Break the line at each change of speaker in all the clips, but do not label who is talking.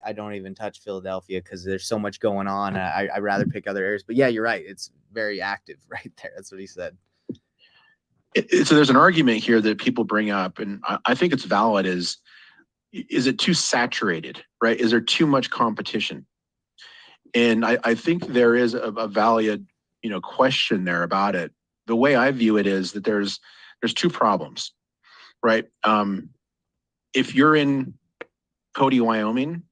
I don't even touch Philadelphia because there's so much going on. I'd rather pick other areas. But yeah, you're right. It's very active right there. That's what he said.
So there's an argument here that people bring up, and I think it's valid, is it too saturated, right? Is there too much competition? And I think there is a valid, question there about it. The way I view it is that there's two problems, right? If you're in Cody, Wyoming,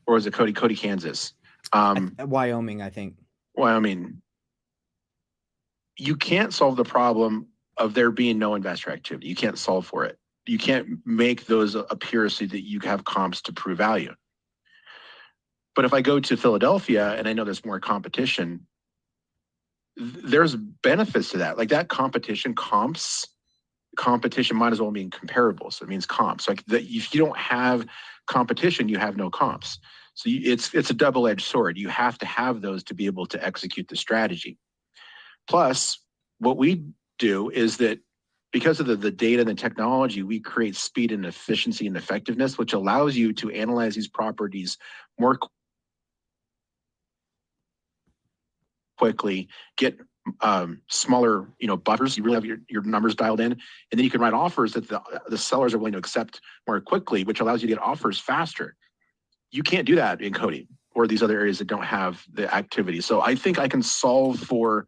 or is it Cody, Kansas?
Wyoming, I think.
Wyoming. You can't solve the problem of there being no investor activity. You can't solve for it. You can't make those appear so that you have comps to prove value. But if I go to Philadelphia and I know there's more competition, there's benefits to that. Like that competition might as well mean comparable. So it means comps. Like if you don't have competition, you have no comps. So it's a double-edged sword. You have to have those to be able to execute the strategy. Plus, what we do is that because of the data and the technology, we create speed and efficiency and effectiveness, which allows you to analyze these properties more quickly, get smaller, buffers. You really have your numbers dialed in, and then you can write offers that the sellers are willing to accept more quickly, which allows you to get offers faster. You can't do that in Cody or these other areas that don't have the activity. So I think I can solve for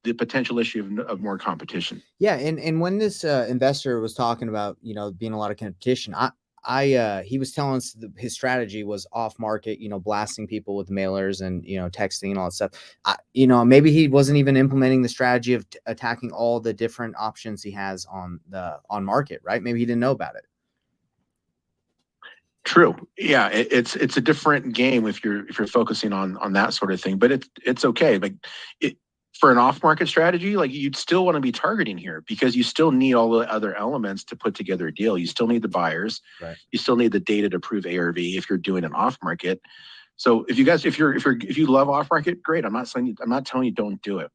the potential issue of more competition.
Yeah, and when this investor was talking about being a lot of competition, he was telling us his strategy was off market, blasting people with mailers and texting and all that stuff. Maybe he wasn't even implementing the strategy of attacking all the different options he has on market, right? Maybe he didn't know about it.
True. Yeah, it's a different game if you're focusing on that sort of thing, but it's okay. Like for an off-market strategy, like you'd still want to be targeting here because you still need all the other elements to put together a deal. You still need the buyers,
right? You
still need the data to prove ARV if you're doing an off-market. So if you love off-market, great. I'm not telling you don't do it.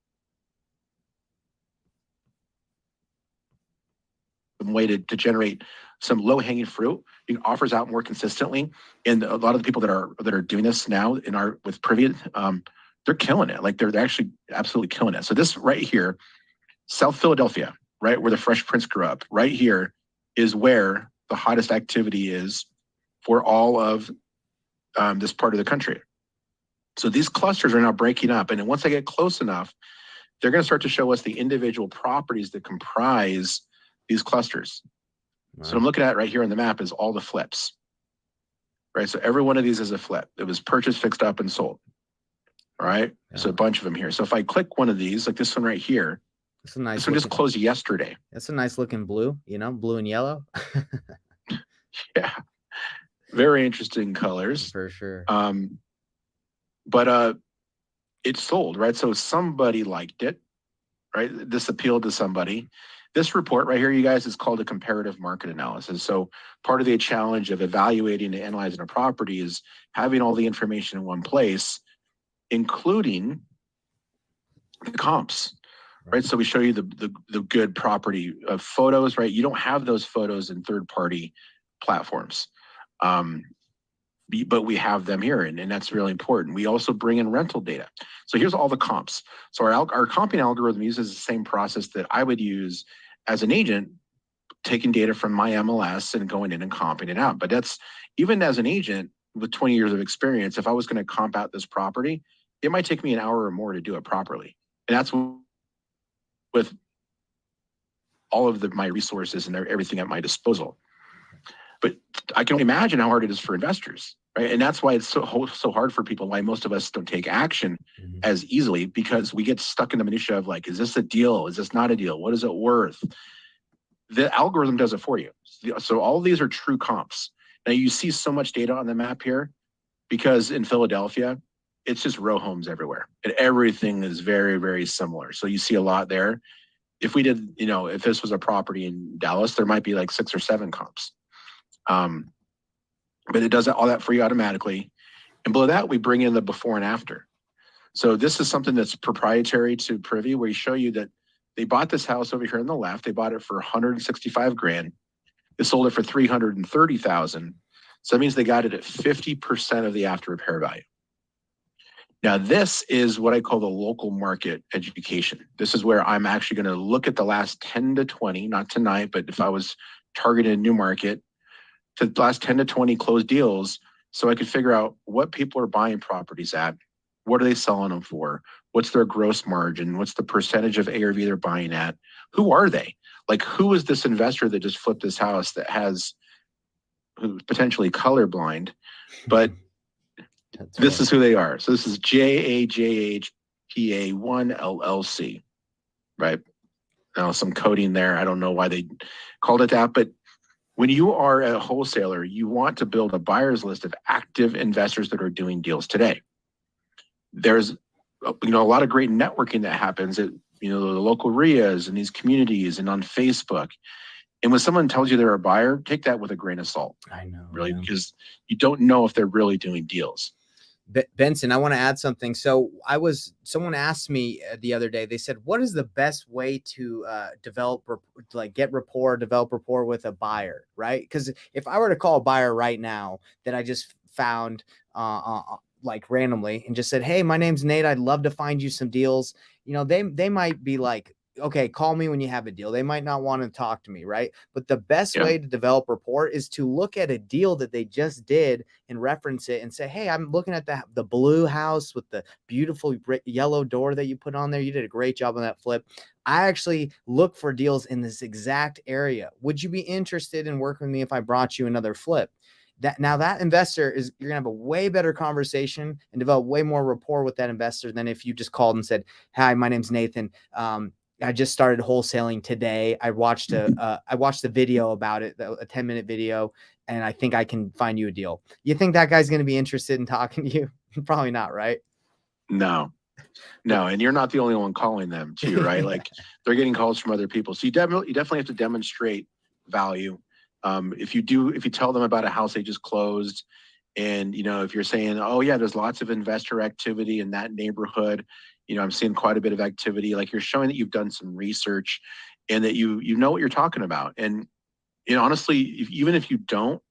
Some way to generate some low-hanging fruit, offers out more consistently, and a lot of the people that are doing this now with Privy, they're killing it. Like they're actually absolutely killing it. So this right here, South Philadelphia, right where the Fresh Prince grew up, right here is where the hottest activity is for all of this part of the country. So these clusters are now breaking up, and then once they get close enough, they're going to start to show us the individual properties that comprise these clusters. Wow. So what I'm looking at right here on the map is all the flips, right? So every one of these is a flip. It was purchased, fixed up, and sold. All right. Yeah. So a bunch of them here. So if I click one of these, like this one right here, this one just closed yesterday.
That's a nice looking blue, blue and yellow.
Yeah. Very interesting colors.
For sure.
But it sold, right? So somebody liked it, right? This appealed to somebody. This report right here, you guys, is called a comparative market analysis. So part of the challenge of evaluating and analyzing a property is having all the information in one place, including the comps, right? So we show you the good property photos, right? You don't have those photos in third-party platforms, but we have them here, and that's really important. We also bring in rental data. So here's all the comps. So our comping algorithm uses the same process that I would use as an agent, taking data from my MLS and going in and comping it out. But that's, even as an agent with 20 years of experience, if I was going to comp out this property, it might take me an hour or more to do it properly. And that's with all of my resources and everything at my disposal. But I can only imagine how hard it is for investors, right? And that's why it's so hard for people, why most of us don't take action as easily, because we get stuck in the minutia of like, is this a deal? Is this not a deal? What is it worth? The algorithm does it for you. So all of these are true comps. Now you see so much data on the map here because in Philadelphia, it's just row homes everywhere. And everything is very, very similar. So you see a lot there. If we did, if this was a property in Dallas, there might be like 6 or 7 comps. But it does all that for you automatically. And below that, we bring in the before and after. So this is something that's proprietary to Privy, where we show you that they bought this house over here on the left. They bought it for $165,000. They sold it for $330,000. So that means they got it at 50% of the after repair value. Now, this is what I call the local market education. This is where I'm actually going to look at the last 10 to 20, not tonight, but if I was targeting a new market, to the last 10 to 20 closed deals, so I could figure out what people are buying properties at, what are they selling them for, what's their gross margin, what's the percentage of ARV they're buying at, who are they? Like, who is this investor that just flipped this house that who's potentially colorblind, but this is who they are. So this is JAJHPA1 LLC, right? Now some coding there. I don't know why they called it that, but when you are a wholesaler, you want to build a buyer's list of active investors that are doing deals today. There's a lot of great networking that happens at the local RIAs and these communities and on Facebook. And when someone tells you they're a buyer, take that with a grain of salt.
I know,
really, because you don't know if they're really doing deals.
Benson, I want to add something. So someone asked me the other day, they said, what is the best way to develop rapport with a buyer, right? Because if I were to call a buyer right now that I just found like randomly and just said, hey, my name's Nate, I'd love to find you some deals. They might be like, okay, call me when you have a deal. They might not want to talk to me, right? But the best way to develop rapport is to look at a deal that they just did and reference it and say, hey, I'm looking at the blue house with the beautiful yellow door that you put on there. You did a great job on that flip. I actually look for deals in this exact area. Would you be interested in working with me if I brought you another flip? That investor you're gonna have a way better conversation and develop way more rapport with that investor than if you just called and said, hi, my name's Nathan. I just started wholesaling today. I watched a video about it, a 10-minute video, and I think I can find you a deal. You think that guy's going to be interested in talking to you? Probably not, right?
No. And you're not the only one calling them too, right? Like, they're getting calls from other people. So you definitely have to demonstrate value. If you tell them about a house they just closed, and if you're saying, oh yeah, there's lots of investor activity in that neighborhood, I'm seeing quite a bit of activity, like, you're showing that you've done some research and that you know what you're talking about. And honestly, even if you don't,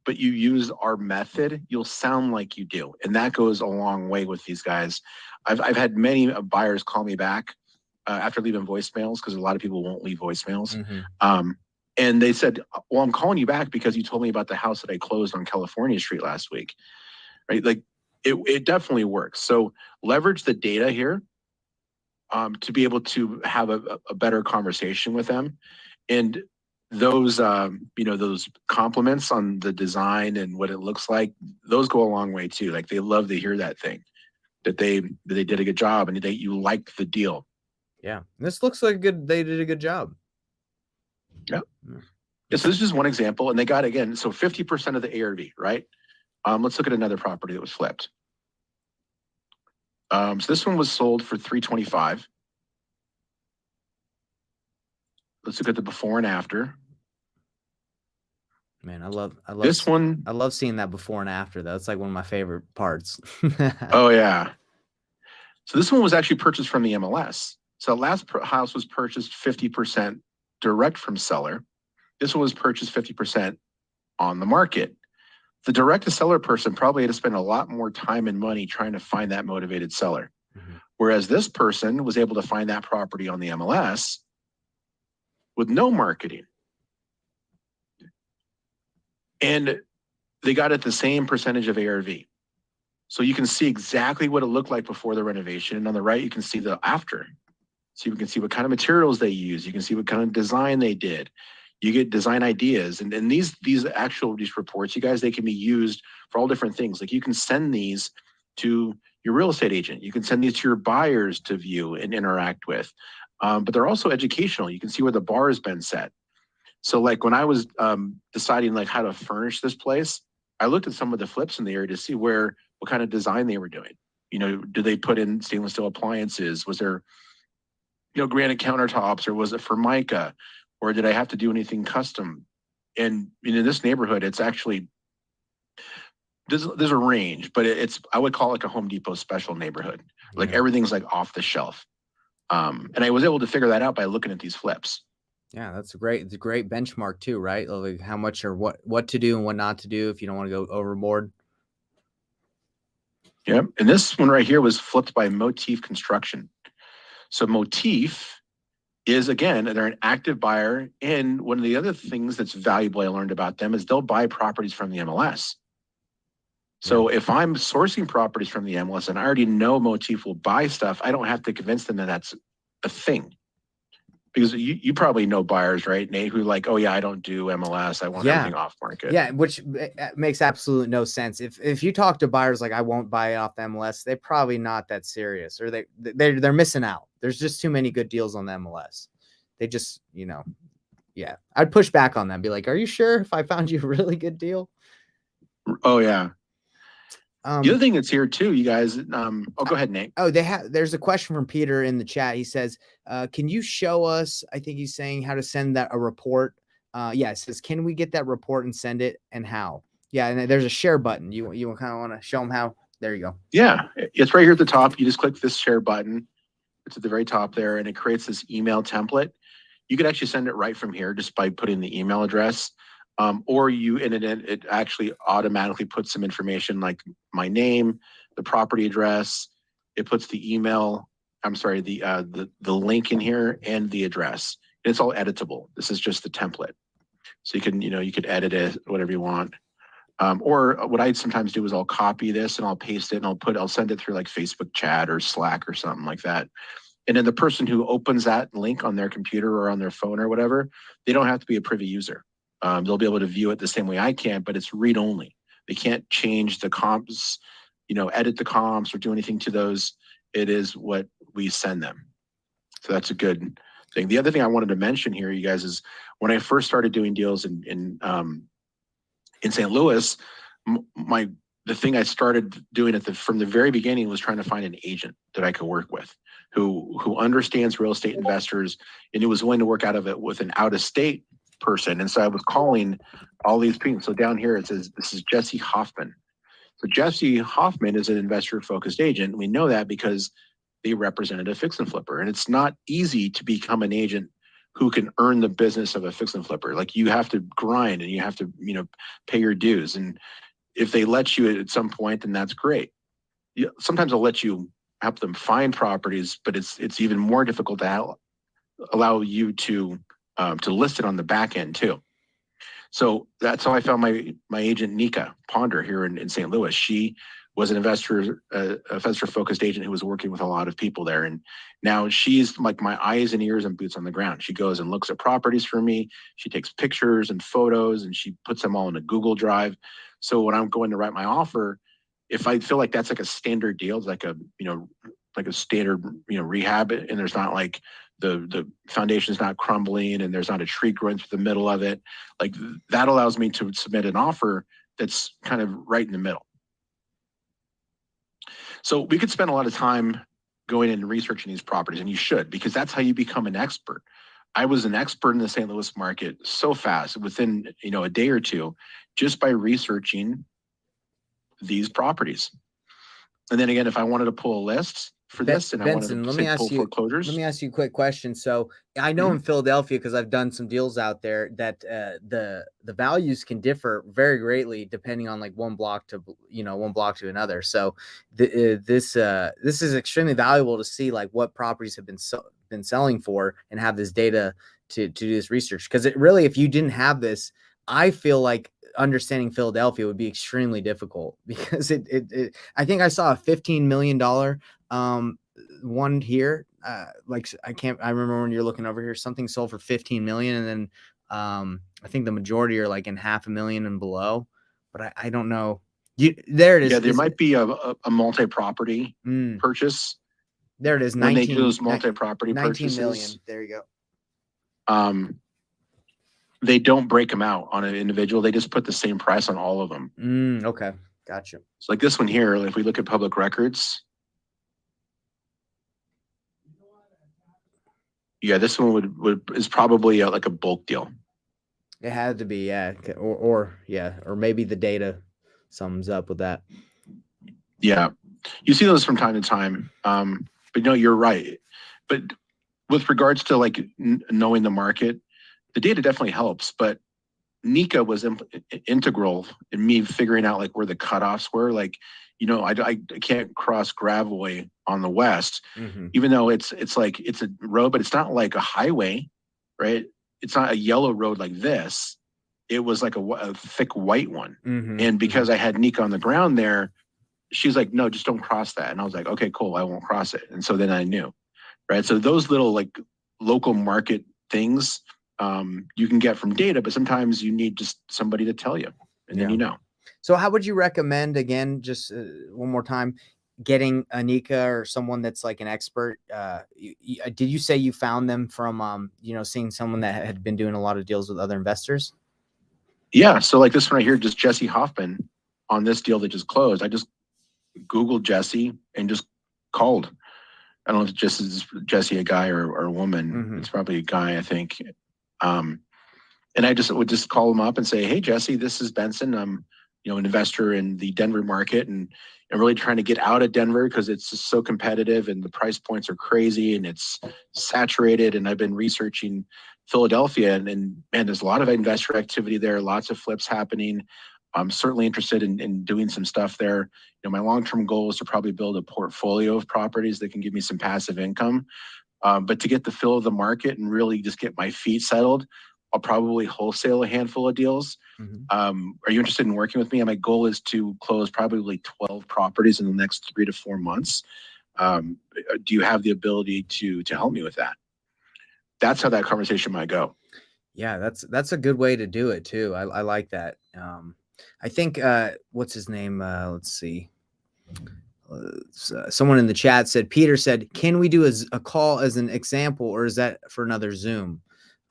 but you use our method, you'll sound like you do, and that goes a long way with these guys. I've had many buyers call me back after leaving voicemails, because a lot of people won't leave voicemails. And they said, well, I'm calling you back because you told me about the house that I closed on California Street last week, right? Like, it definitely works. So leverage the data here to be able to have a better conversation with them. And those, those compliments on the design and what it looks like, those go a long way too. Like, they love to hear that thing, that they did a good job and that you liked the deal.
Yeah. This looks like they did a good job.
Yeah. So this is just one example, and they got, again, so 50% of the ARV, right? Let's look at another property that was flipped. So this one was sold for $325. Let's look at the before and after.
Man, I love
this one.
I love seeing that before and after. That's like one of my favorite parts.
Oh yeah. So this one was actually purchased from the MLS. So the last house was purchased 50% direct from seller. This one was purchased 50% on the market. The direct to seller person probably had to spend a lot more time and money trying to find that motivated seller. Whereas this person was able to find that property on the MLS with no marketing. And they got it the same percentage of ARV. So you can see exactly what it looked like before the renovation. And on the right, you can see the after. So you can see what kind of materials they use. You can see what kind of design they did. You get design ideas. And these reports, you guys, they can be used for all different things. Like, you can send these to your real estate agent. You can send these to your buyers to view and interact with. But they're also educational. You can see where the bar has been set. So like, when I was deciding like how to furnish this place, I looked at some of the flips in the area to see what kind of design they were doing. Did they put in stainless steel appliances? Was there, granite countertops, or was it Formica? Or did I have to do anything custom? And in this neighborhood, it's actually, there's a range, but I would call it like a Home Depot special neighborhood. Like, everything's like off the shelf. And I was able to figure that out by looking at these flips.
Yeah, that's it's a great benchmark too, right? Like how much or what to do and what not to do if you don't want to go overboard.
Yep. And this one right here was flipped by Motif Construction. So Motif is, again, they're an active buyer. And one of the other things that's valuable I learned about them is they'll buy properties from the MLS.
Yeah.
So if I'm sourcing properties from the MLS and I already know Motif will buy stuff, I don't have to convince them that that's a thing. Because you probably know buyers, right, Nate, who like, oh yeah, I don't do MLS. I want
Yeah.
everything off market.
Yeah, which makes absolute no sense. If you talk to buyers like I won't buy it off the MLS, they're probably not that serious, or they're missing out. There's just too many good deals on the MLS. They just, yeah. I'd push back on them, be like, "Are you sure if I found you a really good deal?"
Oh yeah. The other
Um,
thing that's here too, you guys. Go ahead, Nate.
Oh, there's a question from Peter in the chat. He says, can you show us, I think he's saying how to send that a report. Yeah, it says, can we get that report and send it and how? Yeah, and there's a share button. You kind of want to show them how? There you go.
Yeah, it's right here at the top. You just click this share button. It's at the very top there, and it creates this email template. You could actually send it right from here just by putting the email address. Or it actually automatically puts some information like my name, the property address. It puts the email. I'm sorry, the link in here and the address. And it's all editable. This is just the template, so you could edit it whatever you want. Or what I sometimes do is I'll copy this and I'll paste it and I'll send it through like Facebook chat or Slack or something like that. And then the person who opens that link on their computer or on their phone or whatever, they don't have to be a Privy user. They'll be able to view it the same way I can, but it's read only. They can't change the comps, edit the comps or do anything to those. It is what we send them. So that's a good thing. The other thing I wanted to mention here, you guys, is when I first started doing deals in St. Louis, the thing I started doing from the very beginning was trying to find an agent that I could work with who understands real estate investors and who was willing to work out of it with an out-of-state person. And so I was calling all these people. So down here it says this is Jesse Hoffman. So Jesse Hoffman is an investor-focused agent. We know that because they represented a fix and flipper, and it's not easy to become an agent who can earn the business of a fix and flipper. Like you have to grind and you have to, pay your dues. And if they let you at some point, then that's great. Sometimes they'll let you help them find properties, but it's even more difficult to allow you to list it on the back end too. So that's how I found my agent Nika Ponder here in St. Louis. She was an investor focused agent who was working with a lot of people there. And now she's like my eyes and ears and boots on the ground. She goes and looks at properties for me. She takes pictures and photos and she puts them all in a Google Drive. So when I'm going to write my offer, if I feel like that's like a standard deal, it's like a standard, rehab, and there's not like the foundation's not crumbling and there's not a tree growing through the middle of it, like that allows me to submit an offer that's kind of right in the middle. So we could spend a lot of time going in and researching these properties, and you should, because that's how you become an expert. I was an expert in the St. Louis market so fast within, a day or two, just by researching these properties. And then again, if I wanted to pull a list for this and
Benson,
I wanted to pull foreclosures.
Let me ask you a quick question. So I know in Philadelphia, because I've done some deals out there, that the values can differ very greatly depending on like one block to another. So this is extremely valuable to see like what properties have been selling for and have this data to do this research. Because it really, if you didn't have this, I feel like understanding Philadelphia would be extremely difficult, because I think I saw a $15 million one here. I remember when you're looking over here, something sold for 15 million. And then I think the majority are like in $500,000 and below, but I don't know. There it is.
Yeah, there might be a multi-property purchase.
There it is.
When they do those multi-property
19
purchases.
million. There you go.
They don't break them out on an individual. They just put the same price on all of them.
Okay. Gotcha.
So like this one here, if we look at public records, yeah, this one is probably like a bulk deal.
It had to be, yeah, or maybe the data sums up with that.
Yeah, you see those from time to time, but no, you're right. But with regards to like knowing the market, the data definitely helps, but Nika was integral in me figuring out like where the cutoffs were. Like, I can't cross Gravois on the west, even though it's like it's a road, but it's not like a highway, right? It's not a yellow road like this. It was like a thick white one. And because I had Nika on the ground there, she's like, no, just don't cross that. And I was like, okay, cool, I won't cross it. And so then I knew, right? So those little like local market things you can get from data, but sometimes you need just somebody to tell you, and then you know.
So how would you recommend, again, just one more time, getting Anika or someone that's like an expert? Did you say you found them from, seeing someone that had been doing a lot of deals with other investors?
Yeah. So like this one right here, just Jesse Hoffman on this deal that just closed. I just Googled Jesse and just called. I don't know if is Jesse a guy or a woman. It's probably a guy, I think. And I would just call him up and say, hey, Jesse, this is Benson. I'm, an investor in the Denver market, and I'm really trying to get out of Denver because it's just so competitive and the price points are crazy and it's saturated. And I've been researching Philadelphia, and man, there's a lot of investor activity there, lots of flips happening. I'm certainly interested in doing some stuff there. My long-term goal is to probably build a portfolio of properties that can give me some passive income. But to get the feel of the market and really just get my feet settled, I'll probably wholesale a handful of deals. Are you interested in working with me? And my goal is to close probably 12 properties in the next 3 to 4 months. Do you have the ability to help me with that? That's how that conversation might go.
Yeah, that's a good way to do it too. I like that. I think what's his name? Let's see. Someone in the chat said, Peter said, can we do a call as an example, or is that for another Zoom?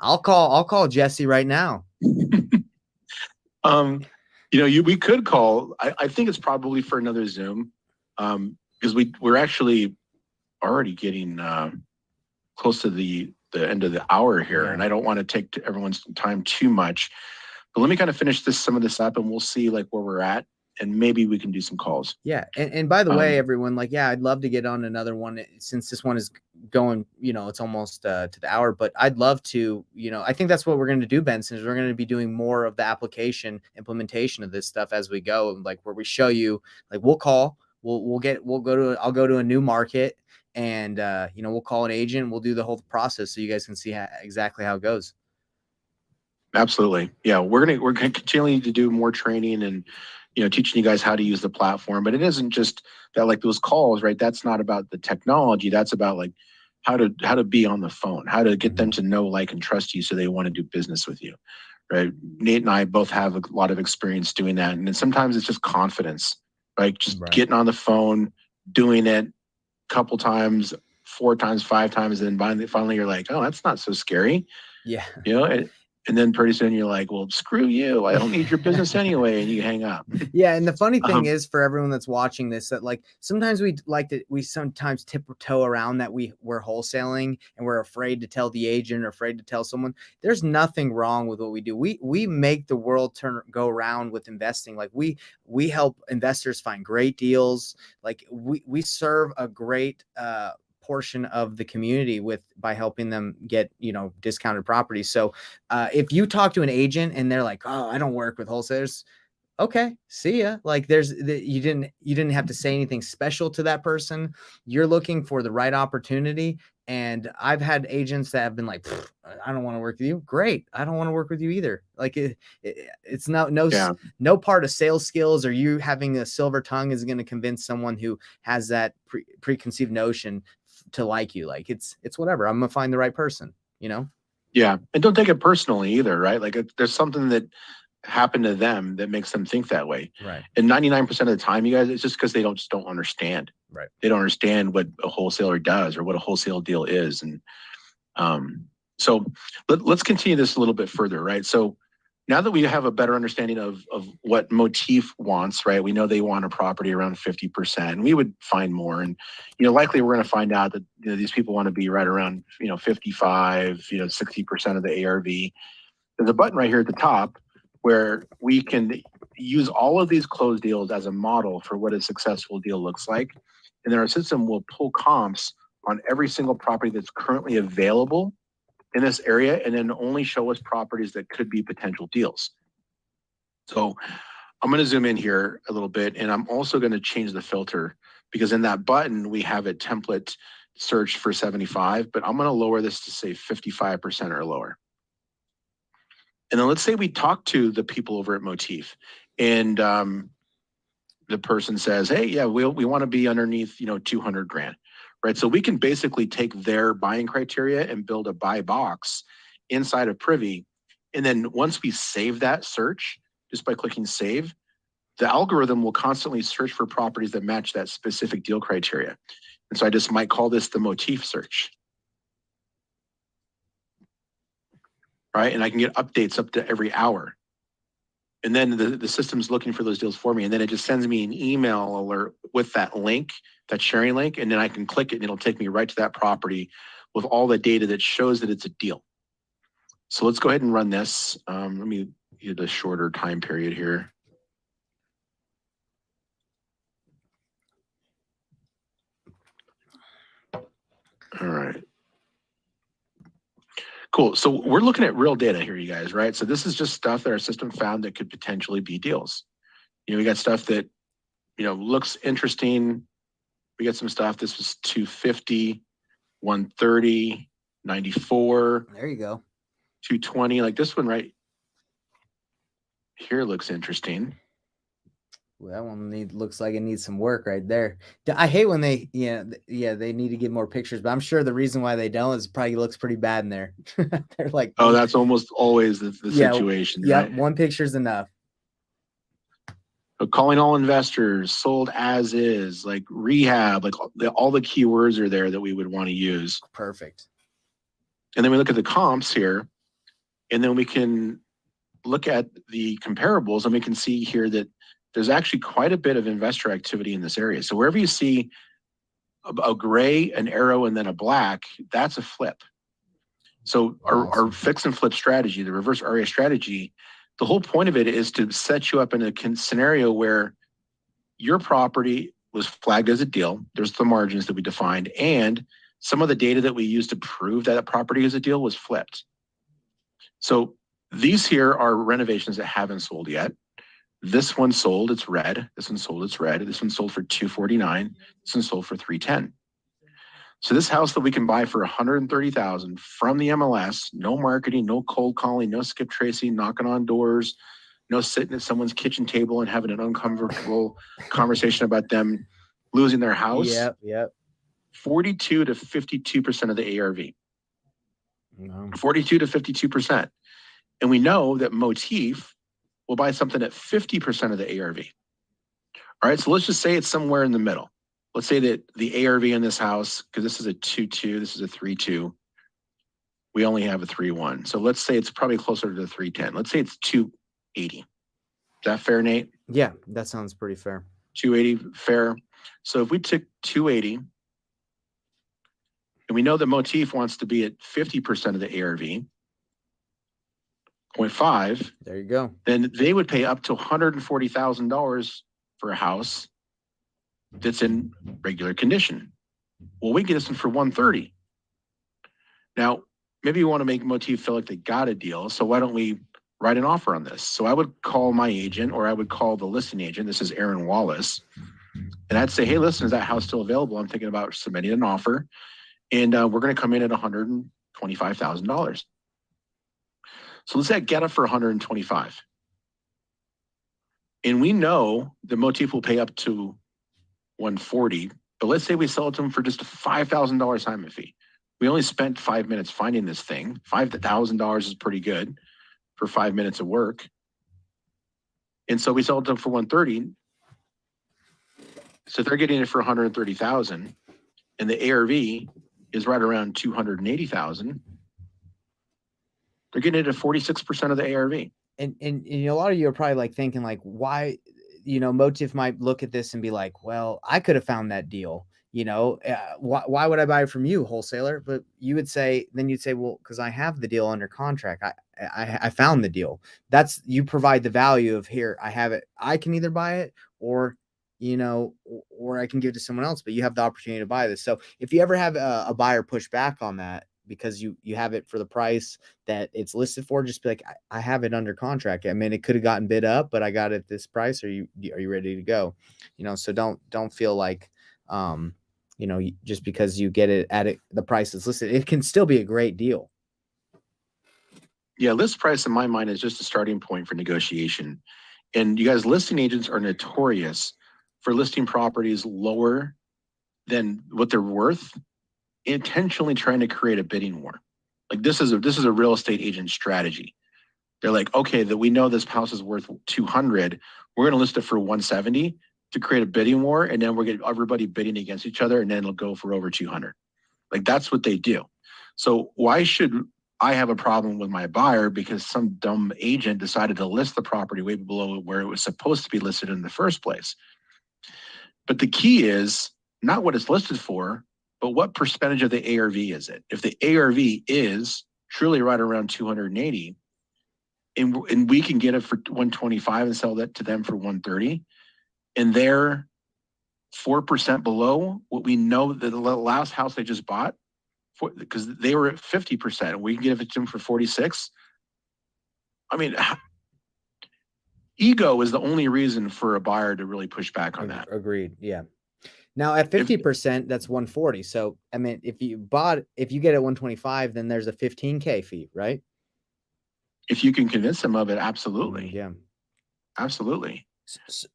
I'll call Jesse right now.
We could call. I think it's probably for another Zoom, because we're actually already getting close to the end of the hour here, and I don't want to take everyone's time too much. But let me kind of finish some of this up, and we'll see like where we're at, and maybe we can do some calls.
Yeah. And by the way, everyone, I'd love to get on another one, since this one is going, it's almost to the hour, but I'd love to, I think that's what we're going to do, Benson, is we're going to be doing more of the application implementation of this stuff as we go. And where we show you, we'll call, I'll go to a new market, and, we'll call an agent, we'll do the whole process so you guys can see exactly how it goes.
Absolutely. Yeah. We're continuing to do more training and, teaching you guys how to use the platform. But it isn't just that, those calls, right? That's not about the technology. That's about how to be on the phone, how to get them to know, like, and trust you so they want to do business with you, right? Nate and I both have a lot of experience doing that. And then sometimes it's just confidence, right? Just getting on the phone, doing it a couple times, 4 times, 5 times, and then finally you're like, oh, that's not so scary.
Yeah.
And then pretty soon you're like, well, screw you. I don't need your business anyway. And you hang up.
Yeah. And the funny thing is, for everyone that's watching this, that sometimes we sometimes tiptoe around that we're wholesaling and we're afraid to tell the agent or afraid to tell someone. There's nothing wrong with what we do. We make the world go around with investing. We help investors find great deals. We serve a great, portion of the community by helping them get discounted properties. So if you talk to an agent and they're like, oh, I don't work with wholesalers, okay, see ya. You didn't have to say anything special to that person. You're looking for the right opportunity. And I've had agents that have been like, I don't want to work with you. Great. I don't want to work with you either. It's no part of sales skills or you having a silver tongue is going to convince someone who has that preconceived notion to like you. It's whatever. I'm gonna find the right person,
Yeah. And don't take it personally either, right? There's something that happened to them that makes them think that way.
Right.
And 99% of the time, you guys, it's just because they don't understand.
Right.
They don't understand what a wholesaler does or what a wholesale deal is. And so let's continue this a little bit further, right? So now that we have a better understanding of what Motif wants, right? We know they want a property around 50%, and we would find more. And, likely we're going to find out that, these people want to be right around, 55, 60% of the ARV. There's a button right here at the top where we can use all of these closed deals as a model for what a successful deal looks like. And then our system will pull comps on every single property that's currently available in this area and then only show us properties that could be potential deals. So I'm going to zoom in here a little bit, and I'm also going to change the filter because in that button, we have a template search for 75, but I'm going to lower this to say 55% or lower. And then let's say we talk to the people over at Motif, and the person says, hey, yeah, we want to be underneath, 200 grand, right? So we can basically take their buying criteria and build a buy box inside of Privy. And then once we save that search, just by clicking save, the algorithm will constantly search for properties that match that specific deal criteria. And so I just might call this the Motif search. Right? And I can get updates up to every hour. And then the system's looking for those deals for me. And then it just sends me an email alert with that link, that sharing link. And then I can click it and it'll take me right to that property with all the data that shows that it's a deal. So let's go ahead and run this. Let me get a shorter time period here. All right. Cool. So we're looking at real data here, you guys, right? So this is just stuff that our system found that could potentially be deals. We got stuff that, looks interesting. We got some stuff. This was 250, 130, 94.
There you go.
220. Like this one right here looks interesting.
Well, that one looks like it needs some work right there. I hate when they, they need to get more pictures, but I'm sure the reason why they don't is probably looks pretty bad in there. They're like,
oh, that's almost always the situation.
Yeah,
right?
One picture's enough.
So calling all investors, sold as is, like rehab, like all the keywords are there that we would want to use.
Perfect.
And then we look at the comps here, and then we can look at the comparables, and we can see here that there's actually quite a bit of investor activity in this area. So wherever you see a gray, an arrow, and then a black, that's a flip. So our fix and flip strategy, the reverse REA strategy, the whole point of it is to set you up in a scenario where your property was flagged as a deal. There's the margins that we defined, and some of the data that we used to prove that property is a deal was flipped. So these here are renovations that haven't sold yet. This one sold, it's red. This one sold, it's red. This one sold for $249. This one sold for $310. So this house that we can buy for $130,000 from the MLS, no marketing, no cold calling, no skip tracing, knocking on doors, no sitting at someone's kitchen table and having an uncomfortable conversation about them losing their house.
Yep.
42 to 52% of the ARV. No. 42 to 52%. And we know that Motif will buy something at 50% of the ARV. All right, so let's just say it's somewhere in the middle. Let's say that the ARV in this house, because this is a 2.2, this is a 3.2, we only have a 3.1. So let's say it's probably closer to the 3.10. Let's say it's 280. Is that fair, Nate?
Yeah, that sounds pretty fair.
280, fair. So if we took 280, and we know that Motif wants to be at 50% of the ARV, 0.5.
There you go.
Then they would pay up to $140,000 for a house that's in regular condition. Well, we get this one for 130. Now, maybe you want to make Motif feel like they got a deal, so why don't we write an offer on this? So I would call my agent, or I would call the listing agent. This is Aaron Wallace. And I'd say, hey, listen, is that house still available? I'm thinking about submitting an offer. And we're going to come in at $125,000. So let's say get it for 125. And we know the Motif will pay up to 140, but let's say we sell it to them for just a $5,000 assignment fee. We only spent 5 minutes finding this thing. $5,000 is pretty good for 5 minutes of work. And so we sell it to them for 130. So they're getting it for 130,000, and the ARV is right around 280,000. They're getting it at 46% of the ARV.
And a lot of you are probably like thinking like, why, Motif might look at this and be like, well, I could have found that deal. Why would I buy it from you, wholesaler? But you'd say, well, because I have the deal under contract. I found the deal. That's, you provide the value of, here, I have it. I can either buy it or I can give it to someone else, but you have the opportunity to buy this. So if you ever have a buyer push back on that, because you have it for the price that it's listed for. Just be like, I have it under contract. I mean, it could have gotten bid up, but I got it at this price. Are you ready to go? So don't feel like, just because you get it at the price that's listed, it can still be a great deal.
Yeah, list price in my mind is just a starting point for negotiation. And you guys, listing agents are notorious for listing properties lower than what they're worth, intentionally trying to create a bidding war. Like this is a real estate agent strategy. They're like, okay, that we know this house is worth 200. We're going to list it for 170 to create a bidding war, and then we're getting everybody bidding against each other, and then it'll go for over 200. Like that's what they do. So why should I have a problem with my buyer because some dumb agent decided to list the property way below where it was supposed to be listed in the first place? But the key is not what it's listed for, but what percentage of the ARV is it? If the ARV is truly right around 280, and we can get it for 125 and sell that to them for 130, and they're 4% below what we know that the last house they just bought, because they were at 50%, we can give it to them for 46. I mean, ego is the only reason for a buyer to really push back on that.
Agreed. Yeah. Now at 50%, that's 140. So I mean, if you get it 125, then there's a 15K fee, right?
If you can convince them of it, absolutely.
Yeah.
Absolutely.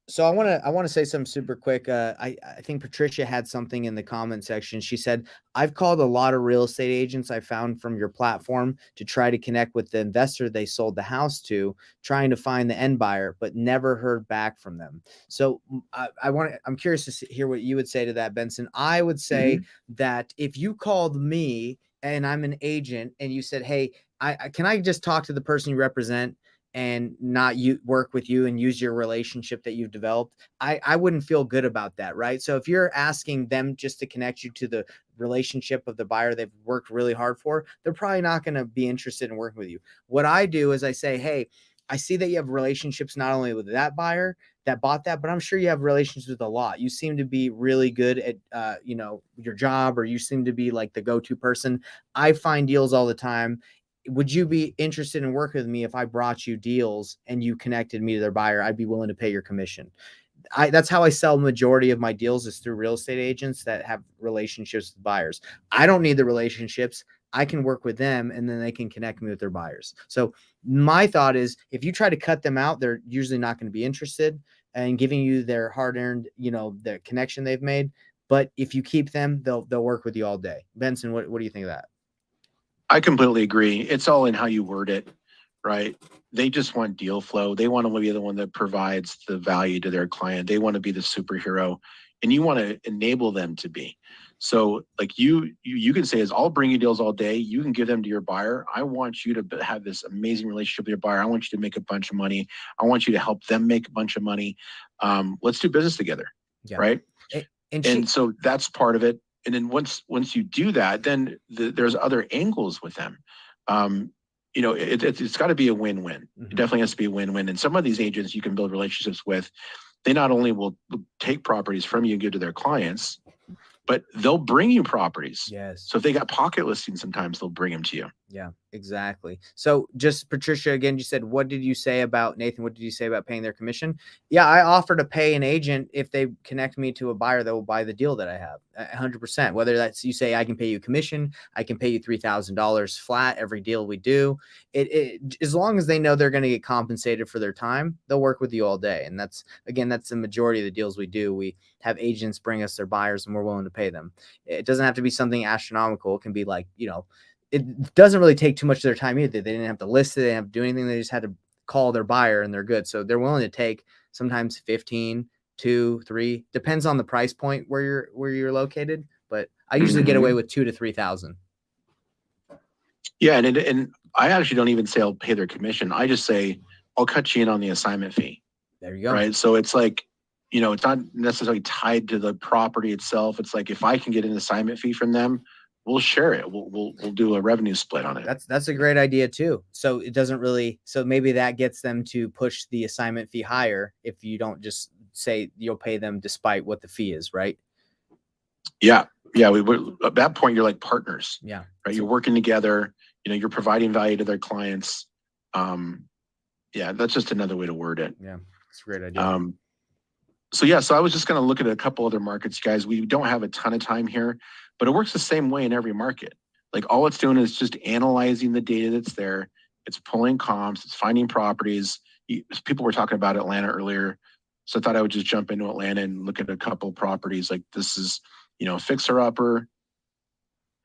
So I want to say something super quick. I think Patricia had something in the comment section. She said, I've called a lot of real estate agents I found from your platform to try to connect with the investor they sold the house to, trying to find the end buyer, but never heard back from them. So I'm curious to hear what you would say to that, Benson. I would say that if you called me and I'm an agent and you said, hey, can I just talk to the person you represent and not work with you and use your relationship that you've developed, I wouldn't feel good about that, right? So if you're asking them just to connect you to the relationship of the buyer they've worked really hard for, they're probably not going to be interested in working with you. What I do is I say, hey, I see that you have relationships not only with that buyer that bought that, but I'm sure you have relationships with a lot. You seem to be really good at, your job, or you seem to be like the go-to person. I find deals all the time. Would you be interested in working with me if I brought you deals and you connected me to their buyer? I'd be willing to pay your commission. That's how I sell majority of my deals, is through real estate agents that have relationships with buyers. I don't need the relationships. I can work with them and then they can connect me with their buyers. So my thought is, if you try to cut them out, they're usually not going to be interested in giving you their hard-earned, the connection they've made. But if you keep them, they'll work with you all day. Benson, what do you think of that?
I completely agree. It's all in how you word it, right? They just want deal flow. They want to be the one that provides the value to their client. They want to be the superhero, and you want to enable them to be. So like you can say is, I'll bring you deals all day. You can give them to your buyer. I want you to have this amazing relationship with your buyer. I want you to make a bunch of money. I want you to help them make a bunch of money. Let's do business together. Yeah. Right. And so that's part of it. And then once you do that, then there's other angles with them. It's got to be a win-win. Mm-hmm. It definitely has to be a win-win. And some of these agents you can build relationships with, they not only will take properties from you and give to their clients, but they'll bring you properties. Yes. So if they got pocket listings, sometimes they'll bring them to you.
Yeah, exactly. So just Patricia, again, you said, what did you say about Nathan? What did you say about paying their commission? Yeah, I offer to pay an agent if they connect me to a buyer that will buy the deal that I have 100%. Whether that's, you say, I can pay you commission, I can pay you $3,000 flat every deal we do. It as long as they know they're going to get compensated for their time, they'll work with you all day. And that's the majority of the deals we do. We have agents bring us their buyers and we're willing to pay them. It doesn't have to be something astronomical. It can be like, it doesn't really take too much of their time either. They didn't have to list it. They didn't have to do anything. They just had to call their buyer and they're good. So they're willing to take sometimes 15, 2, 3, depends on the price point where you're located. But I usually get away with 2,000 to 3,000.
Yeah. And I actually don't even say I'll pay their commission. I just say, I'll cut you in on the assignment fee.
There you go.
Right. So it's like, it's not necessarily tied to the property itself. It's like, if I can get an assignment fee from them, we'll share it. We'll do a revenue split on it.
That's a great idea too. So it doesn't really, so maybe that gets them to push the assignment fee higher if you don't just say you'll pay them despite what the fee is, right?
Yeah. Yeah, we were at that point. You're like partners,
Yeah.
right? You're working together. You're providing value to their clients. Yeah, that's just another way to word it.
Yeah, it's a great idea.
So I was just going to look at a couple other markets, guys. We don't have a ton of time here, but it works the same way in every market. Like all it's doing is just analyzing the data that's there. It's pulling comps. It's finding properties. People were talking about Atlanta earlier, so I thought I would just jump into Atlanta and look at a couple properties. Like this is, fixer upper,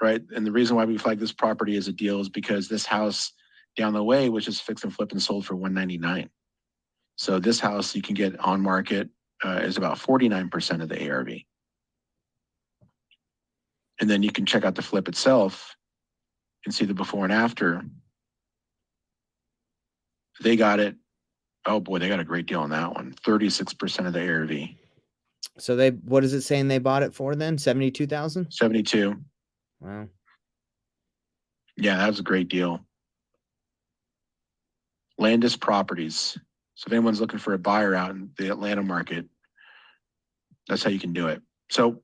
right? And the reason why we flag this property as a deal is because this house down the way was just fixed and flipped and sold for $199. So this house you can get on market is about 49% of the ARV. And then you can check out the flip itself and see the before and after. They got it. Oh boy, they got a great deal on that one. 36% of the ARV.
So what is it saying they bought it for then? 72,000?
72.
Wow.
Yeah, that was a great deal. Landis Properties. So if anyone's looking for a buyer out in the Atlanta market, that's how you can do it. So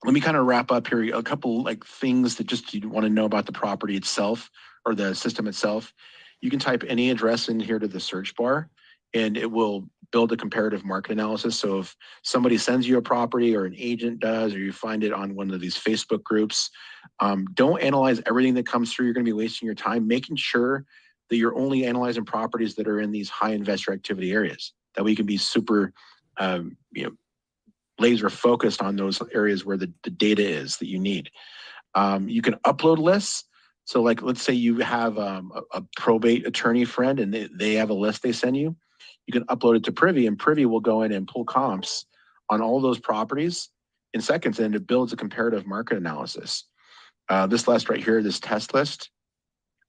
let me kind of wrap up here. A couple like things that just you want to know about the property itself or the system itself. You can type any address in here to the search bar and it will build a comparative market analysis. So if somebody sends you a property or an agent does, or you find it on one of these Facebook groups, don't analyze everything that comes through. You're going to be wasting your time, making sure that you're only analyzing properties that are in these high investor activity areas. That way you can be super, laser focused on those areas where the data is that you need. You can upload lists. So like, let's say you have a probate attorney friend and they have a list they send you. You can upload it to Privy and Privy will go in and pull comps on all those properties in seconds and it builds a comparative market analysis. This list right here, this test list,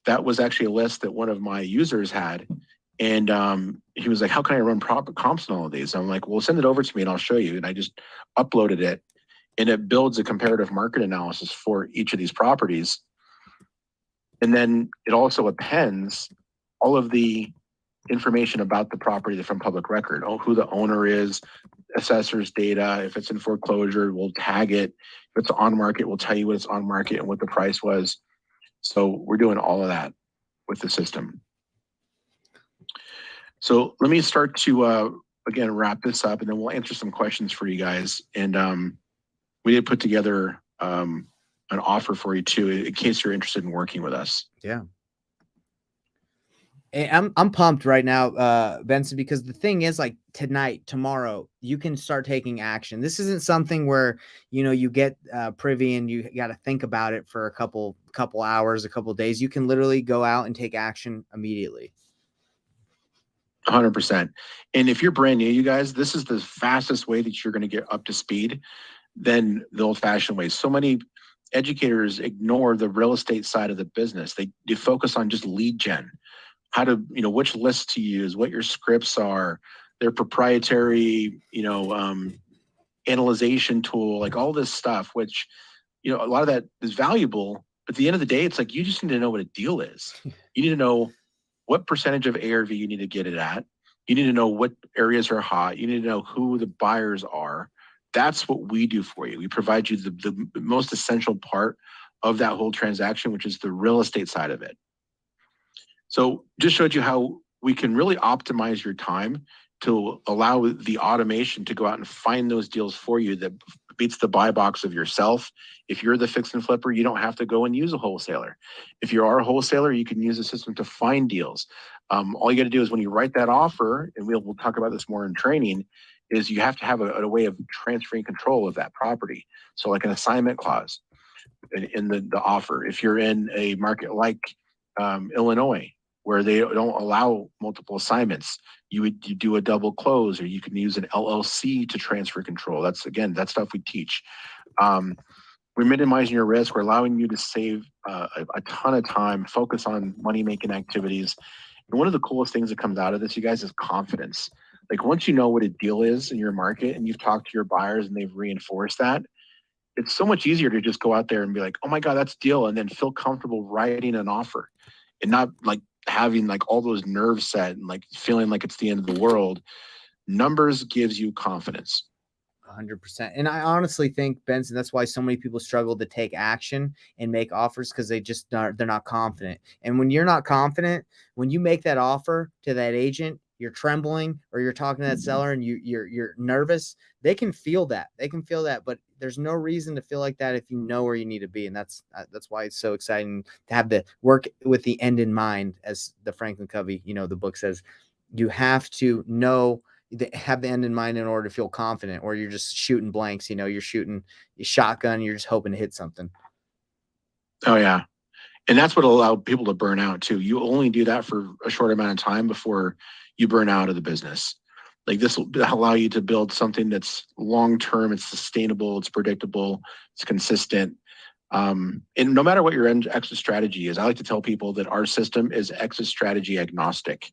that was actually a list that one of my users had. And he was like, how can I run proper comps on all of these? I'm like, well, send it over to me and I'll show you. And I just uploaded it and it builds a comparative market analysis for each of these properties. And then it also appends all of the information about the property from public record, who the owner is, assessor's data. If it's in foreclosure, we'll tag it. If it's on market, we'll tell you what it's on market and what the price was. So we're doing all of that with the system. So let me start to, again, wrap this up and then we'll answer some questions for you guys. And we did put together an offer for you too, in case you're interested in working with us.
Yeah. I'm pumped right now, Benson, because the thing is like tonight, tomorrow, you can start taking action. This isn't something where, you get Privy and you got to think about it for a couple hours, a couple days. You can literally go out and take action immediately.
100%. And if you're brand new, you guys, this is the fastest way that you're going to get up to speed than the old fashioned way. So many educators ignore the real estate side of the business. They focus on just lead gen, how to, which lists to use, what your scripts are, their proprietary, analyzation tool, like all this stuff, which, a lot of that is valuable. But at the end of the day, it's like, you just need to know what a deal is. You need to know what percentage of ARV you need to get it at. You need to know what areas are hot. You need to know who the buyers are. That's what we do for you. We provide you the most essential part of that whole transaction, which is the real estate side of it. So just showed you how we can really optimize your time to allow the automation to go out and find those deals for you that beats the buy box of yourself. If you're the fix and flipper, you don't have to go and use a wholesaler. If you are a wholesaler, you can use the system to find deals. All you got to do is when you write that offer, and we'll talk about this more in training, is you have to have a way of transferring control of that property. So like an assignment clause in the offer. If you're in a market like Illinois, where they don't allow multiple assignments, you do a double close, or you can use an LLC to transfer control. That's stuff we teach. We're minimizing your risk. We're allowing you to save a ton of time, focus on money-making activities. And one of the coolest things that comes out of this, you guys, is confidence. Like once you know what a deal is in your market and you've talked to your buyers and they've reinforced that, it's so much easier to just go out there and be like, oh my God, that's deal. And then feel comfortable writing an offer and not like having like all those nerves set and like feeling like it's the end of the world. Numbers gives you confidence.
100%. And I honestly think, Benson, that's why so many people struggle to take action and make offers, because they're not confident. And when you're not confident, when you make that offer to that agent, you're trembling, or you're talking to that seller and you're nervous. They can feel that. They can feel that, but there's no reason to feel like that if you know where you need to be. And that's why it's so exciting to have the work with the end in mind, as the Franklin Covey, the book says. You have to have the end in mind in order to feel confident, or you're just shooting blanks. You're shooting a shotgun. You're just hoping to hit something.
Oh yeah. And that's what allowed people to burn out too. You only do that for a short amount of time before you burn out of the business. Like, this will allow you to build something that's long-term, it's sustainable, it's predictable, it's consistent. And no matter what your exit strategy is, I like to tell people that our system is exit strategy agnostic,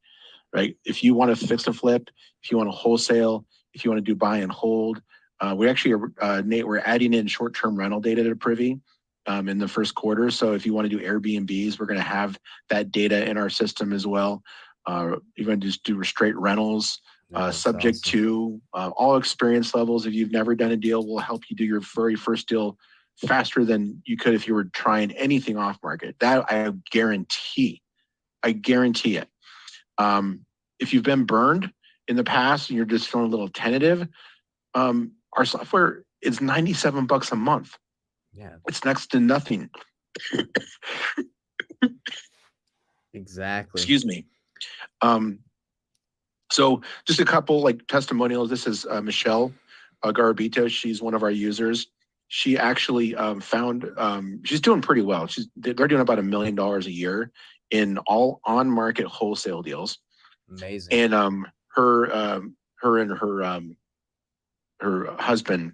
right? If you want to fix and flip, if you want to wholesale, if you want to do buy and hold, we actually, Nate, we're adding in short-term rental data to Privy in the first quarter. So if you want to do Airbnbs, we're going to have that data in our system as well. You're going to just do straight rentals, subject awesome. To all experience levels. If you've never done a deal, we'll help you do your very first deal faster than you could if you were trying anything off market. That I guarantee. I guarantee it. If you've been burned in the past and you're just feeling a little tentative, our software is $97 a month.
Yeah,
it's next to nothing.
Exactly.
Excuse me. So just a couple like testimonials. This is Michelle Garabito. She's one of our users. She actually found she's doing pretty well. They're doing about $1 million a year in all on market wholesale deals.
Amazing.
And her and her husband,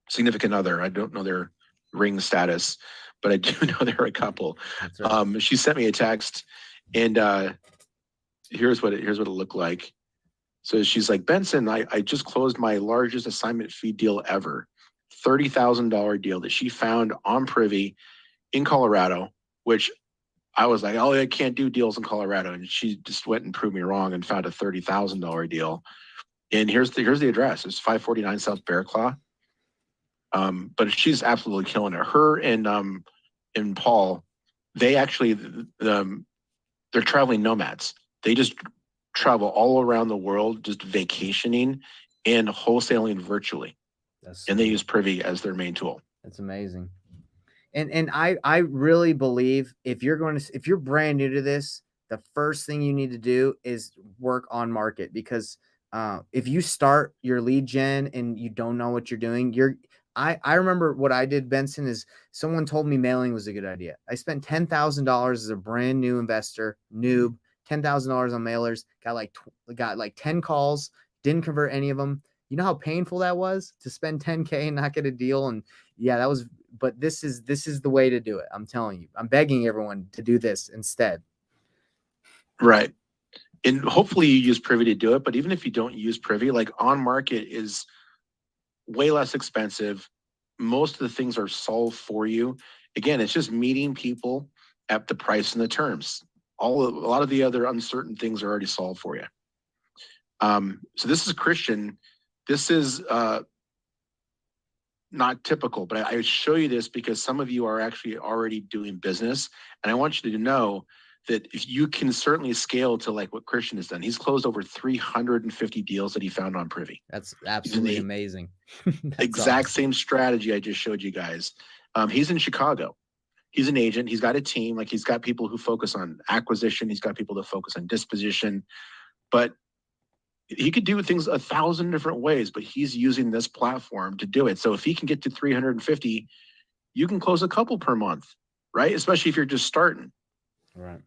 significant other, I don't know their ring status, but I do know they're a couple. Right. She sent me a text, and here's what it looked like. So she's like, Benson, I just closed my largest assignment fee deal ever, $30,000 deal that she found on Privy in Colorado, which I was like, oh, I can't do deals in Colorado. And she just went and proved me wrong and found a $30,000 deal. And here's the address. It's 549 South Bear Claw. But she's absolutely killing it. Her and Paul, they actually they're traveling nomads. They just travel all around the world, just vacationing and wholesaling virtually. And they use Privy as their main tool.
That's amazing. And I really believe if you're brand new to this, the first thing you need to do is work on market, because if you start your lead gen and you don't know what you're doing, I remember what I did, Benson, is someone told me mailing was a good idea. I spent $10,000 as a brand new investor, noob, $10,000 on mailers, got like 10 calls, didn't convert any of them. You know how painful that was to spend 10K and not get a deal? And yeah, that was, but this is the way to do it. I'm telling you, I'm begging everyone to do this instead.
Right. And hopefully you use Privy to do it. But even if you don't use Privy, like on market is way less expensive. Most of the things are solved for you. Again, it's just meeting people at the price and the terms. A lot of the other uncertain things are already solved for you. So this is Christian. This is not typical, but I show you this because some of you are actually already doing business. And I want you to know that if you can certainly scale to like what Christian has done. He's closed over 350 deals that he found on Privy.
That's absolutely amazing.
Exact awesome. Same strategy I just showed you guys. He's in Chicago. He's an agent. He's got a team. Like, he's got people who focus on acquisition. He's got people that focus on disposition. But he could do things 1,000 different ways, but he's using this platform to do it. So if he can get to 350, you can close a couple per month, right? Especially if you're just starting.
Right.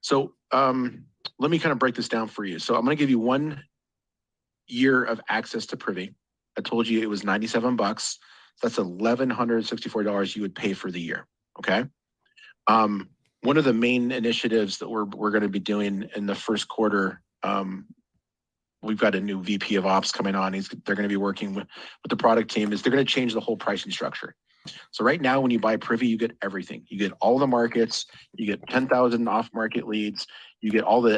So let me kind of break this down for you. So I'm going to give you 1 year of access to Privy. I told you it was $97. So that's $1,164 you would pay for the year. Okay. One of the main initiatives that we're going to be doing in the first quarter, we've got a new VP of Ops coming on. They're going to be working with the product team. They're going to change the whole pricing structure. So right now, when you buy Privy, you get everything. You get all the markets. You get 10,000 off-market leads. You get all the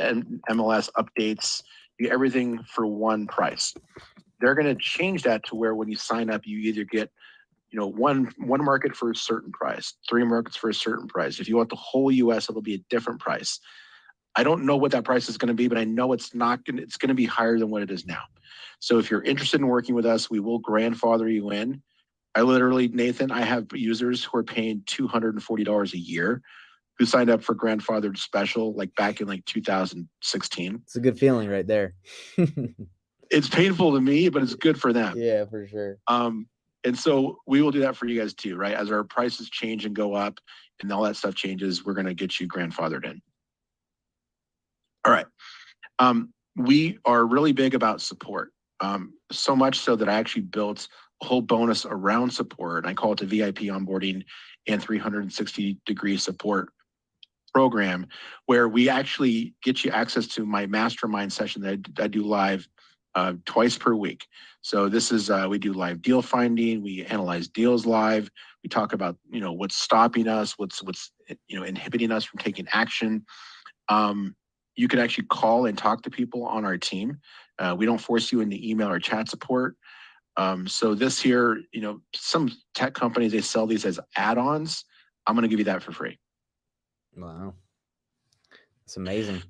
MLS updates. You get everything for one price. they're going to change that to where when you sign up, you either get, one market for a certain price, 3 markets for a certain price. If you want the whole US, it'll be a different price. I don't know what that price is going to be, but I know it's going to be higher than what it is now. So if you're interested in working with us, we will grandfather you in. I literally, Nathan, I have users who are paying $240 a year who signed up for grandfathered special like back in like 2016.
It's a good feeling right there.
It's painful to me, but it's good for them.
Yeah, for sure.
And so we will do that for you guys too, right? As our prices change and go up and all that stuff changes, we're going to get you grandfathered in. All right. We are really big about support. So much so that I actually built a whole bonus around support. I call it the VIP onboarding and 360-degree support program, where we actually get you access to my mastermind session that I do live twice per week. So this is, we do live deal finding, we analyze deals live, we talk about, what's stopping us, what's inhibiting us from taking action. You can actually call and talk to people on our team. We don't force you into email or chat support. So this here, some tech companies, they sell these as add-ons. I'm going to give you that for free.
Wow. It's amazing.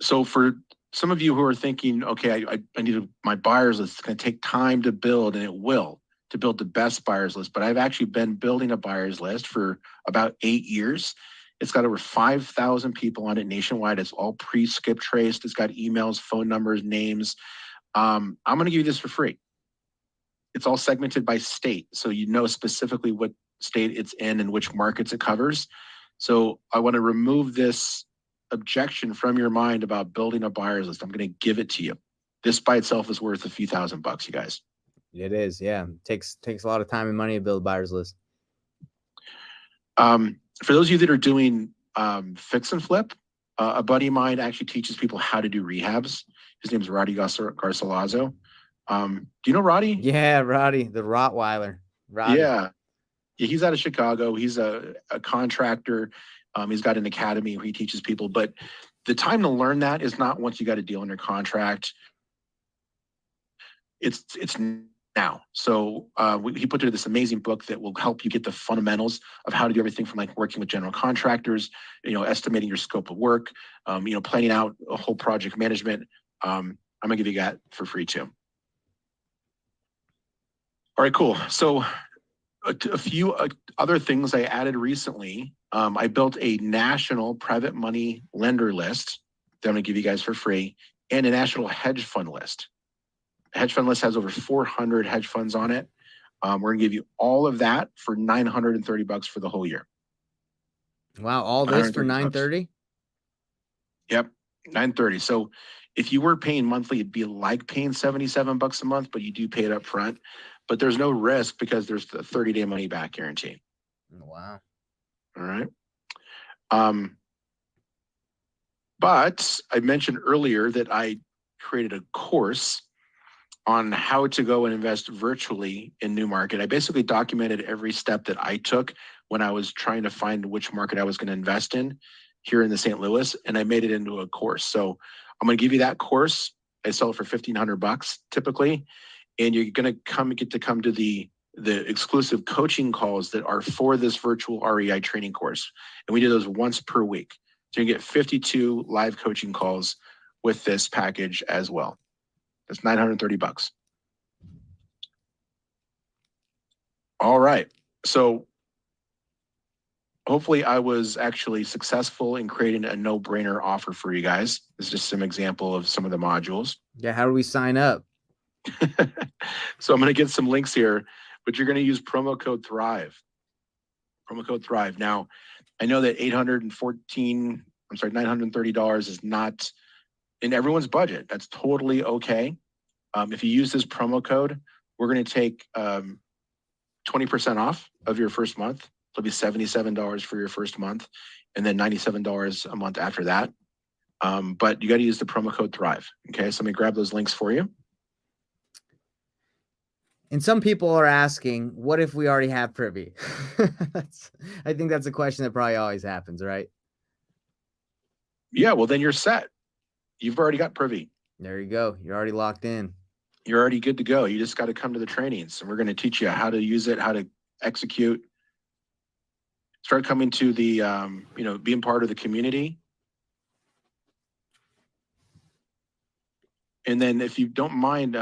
So for some of you who are thinking, okay, I need my buyers list. It's going to take time to build, and it will, to build the best buyers list. But I've actually been building a buyers list for about 8 years. It's got over 5,000 people on it nationwide. It's all pre-skip traced. It's got emails, phone numbers, names. I'm going to give you this for free. It's all segmented by state, so you know specifically what state it's in and which markets it covers. So I want to remove this objection from your mind about building a buyer's list. I'm going to give it to you. This by itself is worth a few $1,000, you guys.
It is, yeah. Takes a lot of time and money to build a buyer's list.
For those of you that are doing fix and flip, a buddy of mine actually teaches people how to do rehabs. His name is Roddy Garcilazo. Do you know Roddy?
Yeah, Roddy, the Rottweiler. Roddy.
Yeah, he's out of Chicago. He's a contractor. He's got an academy where he teaches people, but the time to learn that is not once you got a deal under contract. It's now. So he put together this amazing book that will help you get the fundamentals of how to do everything from like working with general contractors, estimating your scope of work, planning out a whole project management. I'm gonna give you that for free too. All right, cool. So a few other things I added recently. I built a national private money lender list that I'm gonna give you guys for free, and a national hedge fund list. The hedge fund list has over 400 hedge funds on it. We're gonna give you all of that for $930 for the whole year.
Wow, all this for $930?
Yep, $930. So if you were paying monthly, it'd be like paying $77 a month, but you do pay it up front. But there's no risk because there's the 30-day money back guarantee.
Wow.
All right. But I mentioned earlier that I created a course on how to go and invest virtually in new market. I basically documented every step that I took when I was trying to find which market I was going to invest in here in the St. Louis, and I made it into a course. So I'm going to give you that course. I sell it for $1,500 typically, and you're going to get to come to the exclusive coaching calls that are for this virtual REI training course. And we do those once per week. So you get 52 live coaching calls with this package as well. That's $930. All right. So hopefully I was actually successful in creating a no-brainer offer for you guys. This is just some example of some of the modules.
Yeah, how do we sign up?
So I'm going to get some links here, but you're going to use promo code Thrive. Promo code Thrive. Now, I know that $930 is not in everyone's budget. That's totally okay. If you use this promo code, we're going to take 20% off of your first month. It'll be $77 for your first month, and then $97 a month after that. But you got to use the promo code Thrive. Okay, so let me grab those links for you.
And some people are asking, what if we already have Privy? I think that's a question that probably always happens, right?
Yeah, well, then you're set. You've already got Privy.
There you go. You're already locked in.
you're already good to go. You just got to come to the trainings, and we're going to teach you how to use it, how to execute. Start coming to the, being part of the community. And then if you don't mind,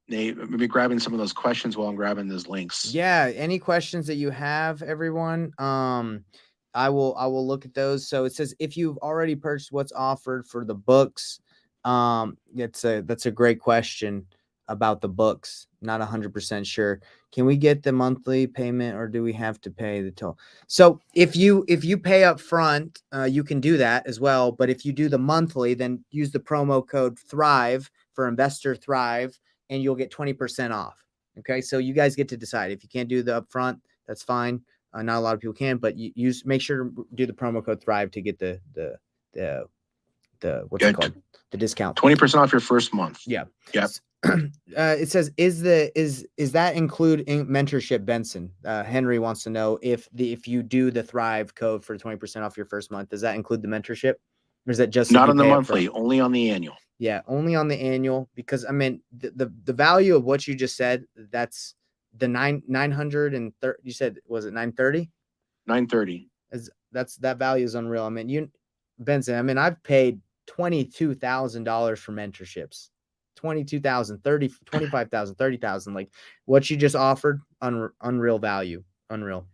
Nate, maybe grabbing some of those questions while I'm grabbing those links.
Yeah, any questions that you have, everyone, I will look at those. So it says if you've already purchased what's offered for the books, that's a great question about the books. Not 100% sure. Can we get the monthly payment or do we have to pay the total? So if you pay up front, you can do that as well. But if you do the monthly, then use the promo code Thrive for Investor Thrive, and you'll get 20% off. Okay, so you guys get to decide. If you can't do the upfront, that's fine. Not a lot of people can, but you use make sure to do the promo code Thrive to get the what's it called, the discount.
20% off your first month.
Yeah.
Yep.
It says is that include mentorship, Benson? Henry wants to know if you do the Thrive code for 20% off your first month, does that include the mentorship, or is that just
not on the monthly, only on the annual?
Yeah, only on the annual, because I mean the value of what you just said, that's the 930. You said, was it 930?
930.
That value is unreal. I mean, Benson, I mean, I've paid $22,000 for mentorships. 22,000, 30, 25,000, 30,000. Like what you just offered, unreal value. Unreal.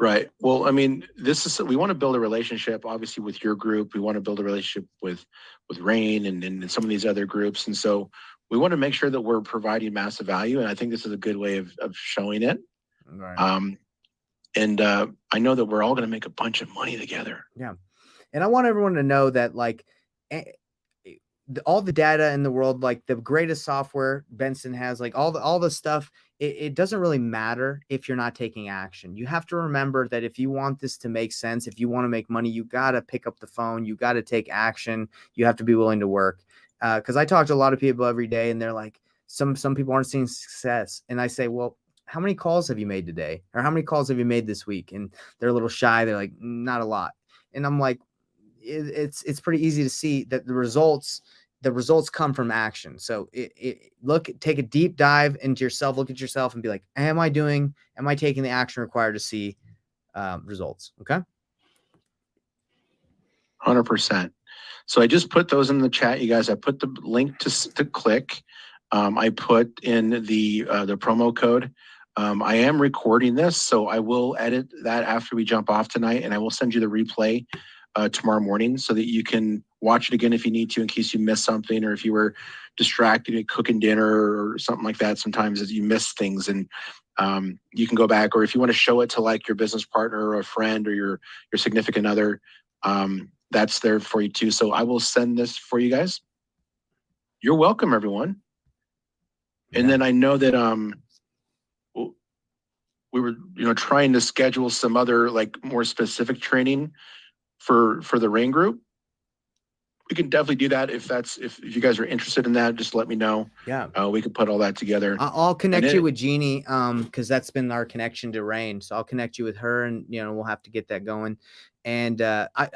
Right. Well, I mean, we want to build a relationship, obviously, with your group. We want to build a relationship with Rain and some of these other groups. And so we want to make sure that we're providing massive value. And I think this is a good way of showing it.
Right.
I know that we're all going to make a bunch of money together.
Yeah. And I want everyone to know that, like, all the data in the world, like the greatest software Benson has, like all the stuff, it doesn't really matter if you're not taking action. You have to remember that if you want this to make sense, if you want to make money, you got to pick up the phone, you got to take action, you have to be willing to work. Because I talk to a lot of people every day, and they're like, some people aren't seeing success, and I say, well, how many calls have you made today, or how many calls have you made this week? And they're a little shy, they're like, not a lot. And I'm like, it's pretty easy to see that the results come from action. So take a deep dive into yourself, look at yourself and be like, am I taking the action required to see results? Okay.
100%. So I just put those in the chat, you guys. I put the link to click. I put in the promo code. I am recording this, so I will edit that after we jump off tonight, and I will send you the replay tomorrow morning so that you can watch it again if you need to, in case you missed something, or if you were distracted cooking dinner or something like that. Sometimes as you miss things, and you can go back, or if you want to show it to like your business partner or a friend or your significant other, that's there for you too. So I will send this for you guys. You're welcome, everyone. And then I know that we were trying to schedule some other like more specific training for the Rain group. We can definitely do that if you guys are interested in that. Just let me know.
Yeah,
we could put all that together.
I'll connect you with Jeannie, because that's been our connection to Rain. So I'll connect you with her, and we'll have to get that going. And so I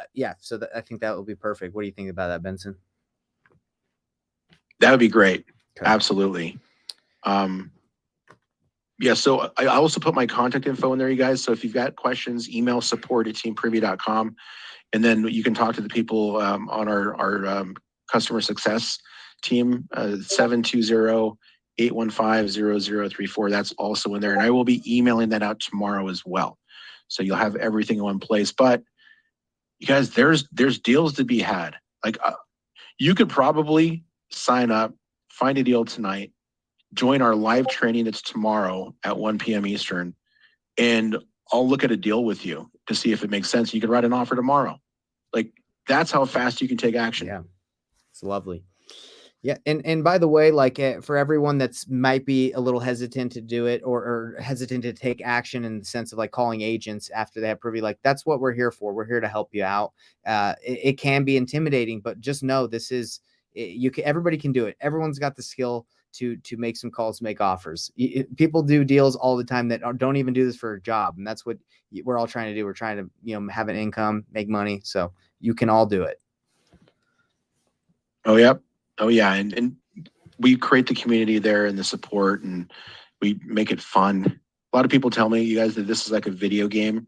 think that will be perfect. What do you think about that, Benson?
That would be great. Okay. Absolutely. Yeah, so I also put my contact info in there, you guys. So if you've got questions, email support@teamprivy.com. And then you can talk to the people on our customer success team, 720-815-0034. That's also in there. And I will be emailing that out tomorrow as well. So you'll have everything in one place. But you guys, there's deals to be had. Like you could probably sign up, find a deal tonight, join our live training that's tomorrow at 1 p.m. Eastern, and I'll look at a deal with you to see if it makes sense. You can write an offer tomorrow. Like that's how fast you can take action.
Yeah, it's lovely. Yeah, and by the way, like for everyone that's might be a little hesitant to do it, or hesitant to take action in the sense of like calling agents after they have Privy, like that's what we're here for. We're here to help you out. It can be intimidating, but just know this is everybody can do it. Everyone's got the skill to make some calls, make offers. People do deals all the time that don't even do this for a job, and that's what we're all trying to do. We're trying to have an income, make money, so you can all do it.
Oh, yep. Oh, yeah. And we create the community there and the support, and we make it fun. A lot of people tell me, you guys, that this is like a video game,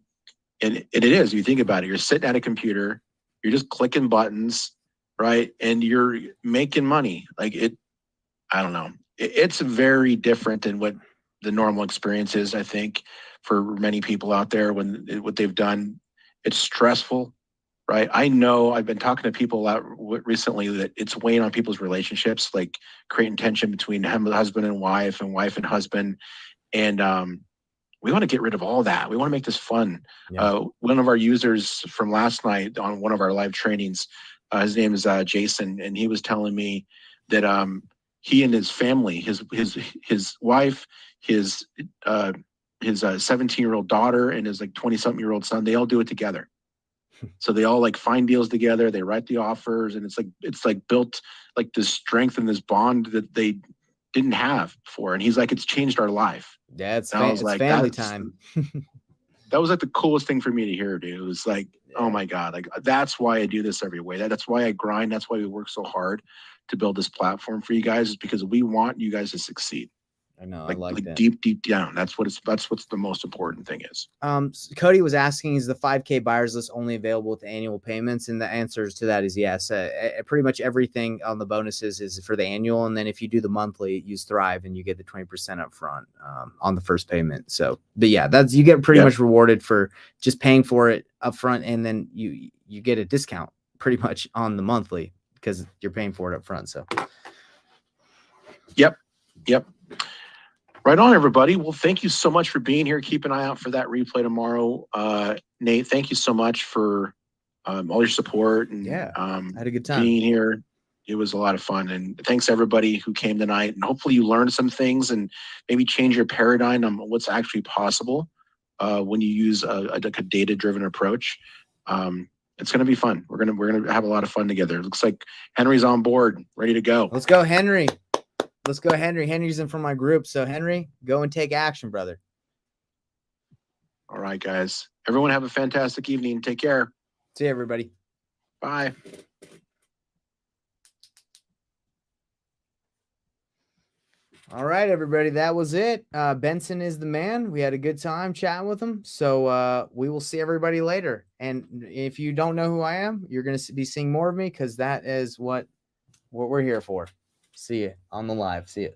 and it is. You think about it, you're sitting at a computer, you're just clicking buttons, right, and you're making money. Like it, I don't know. It's very different than what the normal experience is. I think for many people out there, when what they've done, it's stressful, right? I know I've been talking to people out recently that it's weighing on people's relationships, like creating tension between husband and wife and husband, and we want to get rid of all that. We want to make this fun.
Yeah.
One of our users from last night on one of our live trainings, his name is Jason, and he was telling me that he and his family, his wife, his 17-year-old daughter, and his like 20-something-year-old son, they all do it together. So they all like find deals together. They write the offers, and it's like built like this strength and this bond that they didn't have before. And he's like, it's changed our life.
Yeah,
And I was
it's
like,
family time.
that was like the coolest thing for me to hear, dude. It was like, oh my God, like that's why I do this every way. That's why I grind. That's why we work so hard to build this platform for you guys, is because we want you guys to succeed.
I know. I
Like,
like that.
deep down. That's what's the most important thing is.
Cody was asking, is the 5K buyers list only available with annual payments? And the answer to that is yes. Pretty much everything on the bonuses is for the annual. And then if you do the monthly, use Thrive and you get the 20% up front on the first payment. So, but yeah, you get pretty much rewarded for just paying for it up front. And then you get a discount pretty much on the monthly because you're paying for it up front. So,
Yep. Right on, everybody. Well, thank you so much for being here. Keep an eye out for that replay tomorrow. Nate, thank you so much for all your support and
I had a good time
being here. It was a lot of fun. And thanks everybody who came tonight. And hopefully you learned some things and maybe change your paradigm on what's actually possible when you use a data-driven approach. It's going to be fun. We're gonna have a lot of fun together. It looks like Henry's on board, ready to go.
Let's go, Henry. Let's go, Henry. Henry's in from my group. So, Henry, go and take action, brother.
All right, guys. Everyone have a fantastic evening. Take care.
See you, everybody.
Bye.
All right, everybody. That was it. Benson is the man. We had a good time chatting with him. So we will see everybody later. And if you don't know who I am, you're going to be seeing more of me because that is what we're here for. See you on the live. See you.